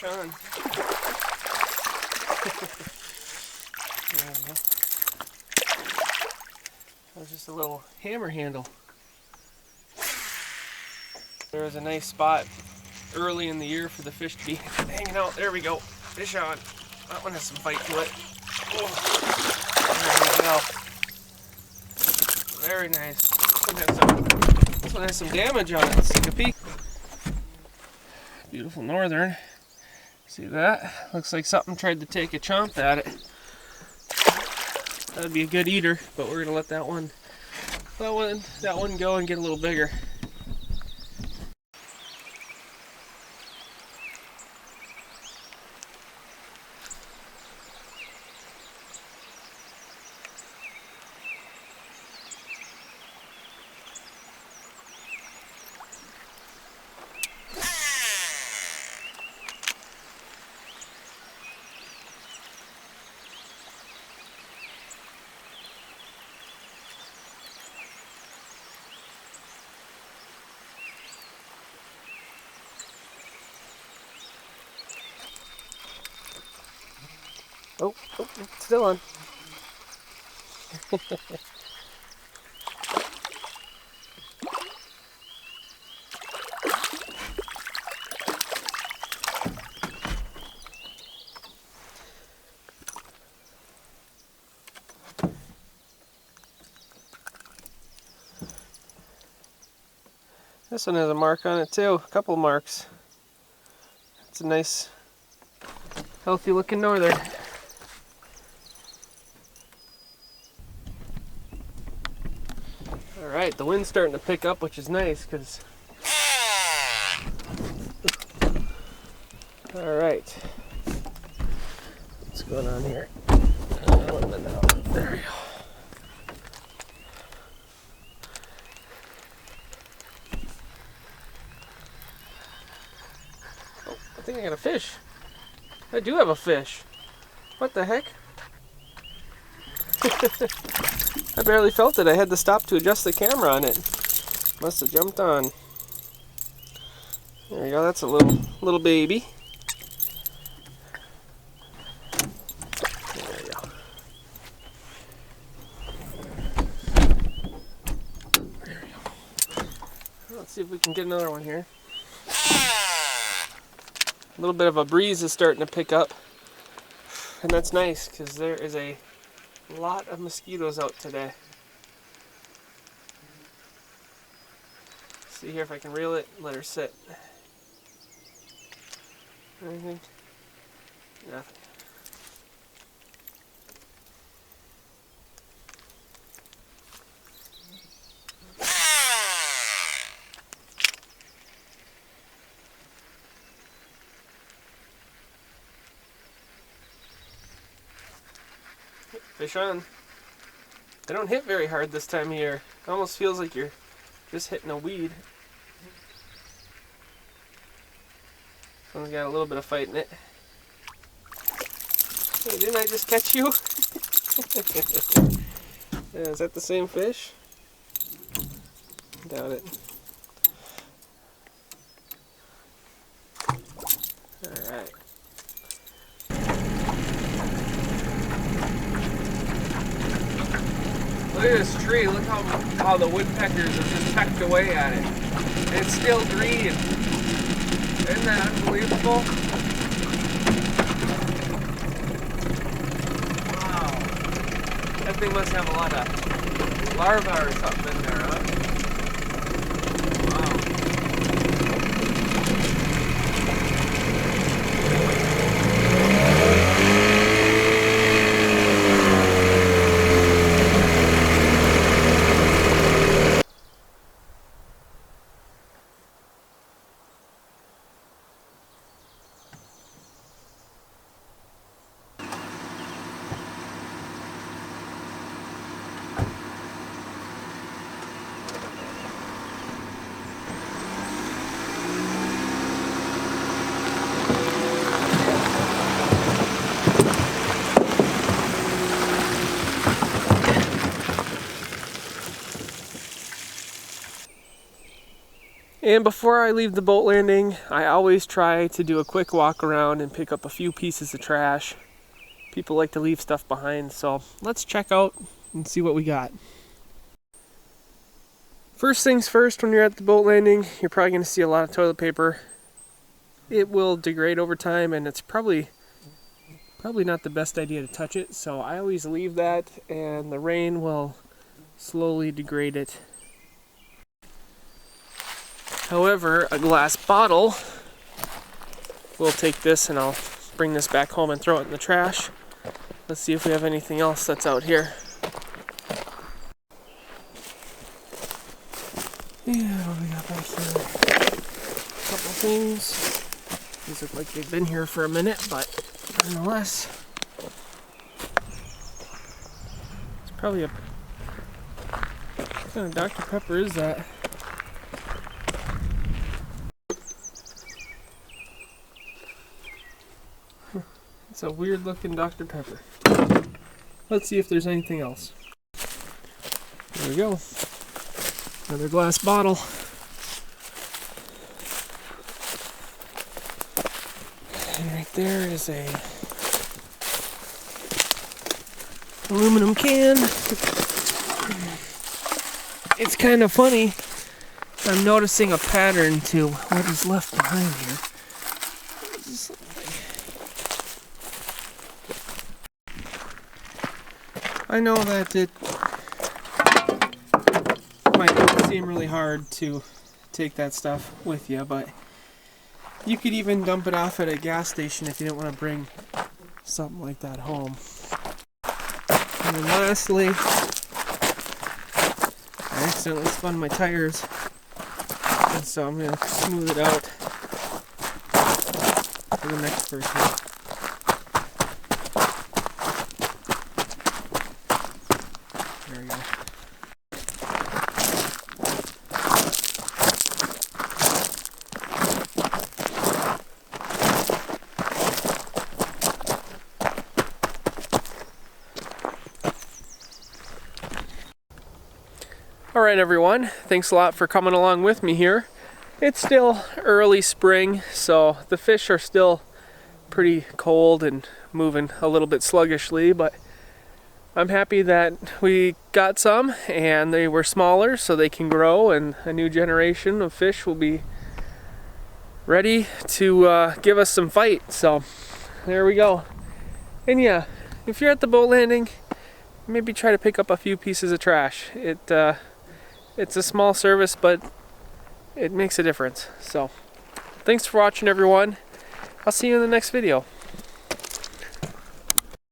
on. That was just a little hammer handle. There was a nice spot early in the year for the fish to be hanging out. There we go. Fish on. That one has some bite to it. Oh, there we go. Very nice. This one has some damage on it. Let's take a peek. Beautiful northern. See that? Looks like something tried to take a chomp at it. That'd be a good eater, but we're gonna let that one go and get a little bigger. Oh, it's still on. This one has a mark on it too, a couple marks. It's a nice, healthy looking northern. Alright, the wind's starting to pick up, which is nice because... Alright. What's going on here? There we go. Oh, I think I got a fish. I do have a fish. What the heck? I barely felt it. I had to stop to adjust the camera on it. Must have jumped on. There you go. That's a little baby. There you go. There we go. Let's see if we can get another one here. A little bit of a breeze is starting to pick up, and that's nice because there is a lot of mosquitoes out today. See here if I can reel it and let her sit. Anything? Nothing. Fish on. They don't hit very hard this time of year. It almost feels like you're just hitting a weed. This one's got a little bit of fight in it. Hey, didn't I just catch you? Yeah, is that the same fish? Doubt it. Alright. Look at this tree. Look how the woodpeckers have just pecked away at it. And it's still green. Isn't that unbelievable? Wow. That thing must have a lot of larvae or something in there, huh? Wow. And before I leave the boat landing, I always try to do a quick walk around and pick up a few pieces of trash. People like to leave stuff behind, so let's check out and see what we got. First things first, when you're at the boat landing, you're probably going to see a lot of toilet paper. It will degrade over time, and it's probably not the best idea to touch it, so I always leave that, and the rain will slowly degrade it. However, a glass bottle, we'll take this and I'll bring this back home and throw it in the trash. Let's see if we have anything else that's out here. Yeah, what do we got back here? A couple things. These look like they've been here for a minute, but nonetheless, it's probably a... What kind of Dr. Pepper is that? It's a weird looking Dr. Pepper. Let's see if there's anything else. There we go. Another glass bottle. And right there is a aluminum can. It's kind of funny. I'm noticing a pattern to what is left behind here. What is this little thing? I know that it might seem really hard to take that stuff with you, but you could even dump it off at a gas station if you didn't want to bring something like that home. And then lastly, I accidentally spun my tires, and so I'm going to smooth it out for the next person. There we go. Alright everyone, thanks a lot for coming along with me here. It's still early spring, so the fish are still pretty cold and moving a little bit sluggishly, but I'm happy that we got some and they were smaller so they can grow, and a new generation of fish will be ready to give us some fight. So there we go. And yeah, if you're at the boat landing, maybe try to pick up a few pieces of trash. It's a small service, but it makes a difference. So thanks for watching everyone. I'll see you in the next video.